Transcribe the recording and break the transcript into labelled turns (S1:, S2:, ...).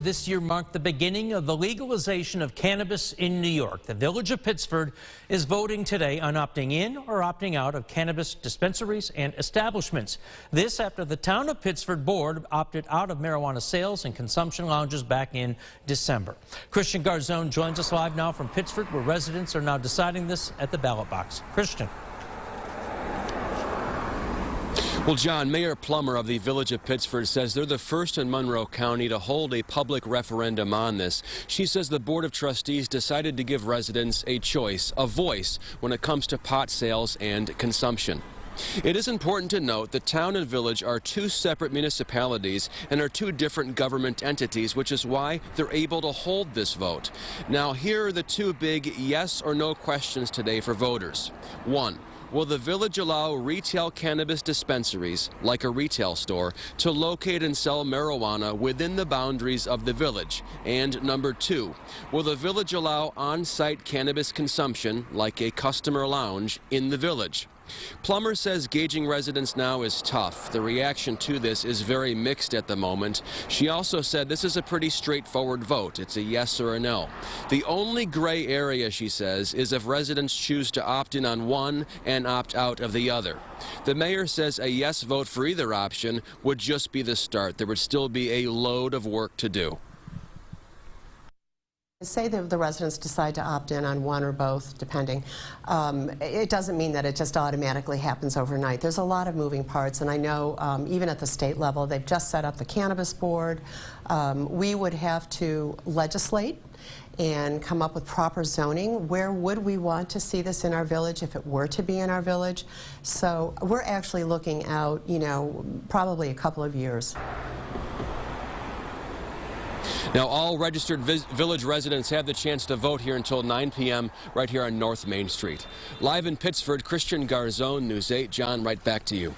S1: This year marked the beginning of the legalization of cannabis in New York. The Village of Pittsford is voting today on opting in or opting out of cannabis dispensaries and establishments. This after the Town of Pittsford Board opted out of marijuana sales and consumption lounges back in December. Christian Garzone joins us live now from Pittsford, where residents are now deciding this at the ballot box. Christian.
S2: Well, John, Mayor Plummer of the Village of Pittsford says they're the first in Monroe County to hold a public referendum on this. She says the Board of Trustees decided to give residents a choice, a voice, when it comes to pot sales and consumption. It is important to note the town and village are two separate municipalities and are two different government entities, which is why they're able to hold this vote. Now, here are the two big yes or no questions today for voters. One, will the village allow retail cannabis dispensaries, like a retail store, to locate and sell marijuana within the boundaries of the village? And number two, will the village allow on-site cannabis consumption, like a customer lounge, in the village? Plummer says gauging residents now is tough. The reaction to this is very mixed at the moment. She also said this is a pretty straightforward vote. It's a yes or a no. The only gray area, she says, is if residents choose to opt in on one and opt out of the other. The mayor says a yes vote for either option would just be the start. There would still be a load of work to do.
S3: Say that the residents decide to opt in on one or both, depending. It doesn't mean that it just automatically happens overnight. There's a lot of moving parts, and I know even at the state level, they've just set up the cannabis board. We would have to legislate and come up with proper zoning. Where would we want to see this in our village if it were to be in our village? So we're actually looking out, probably a couple of years.
S2: Now, all registered village residents have the chance to vote here until 9 p.m. right here on North Main Street. Live in Pittsford, Christian Garzone, News 8. John, right back to you.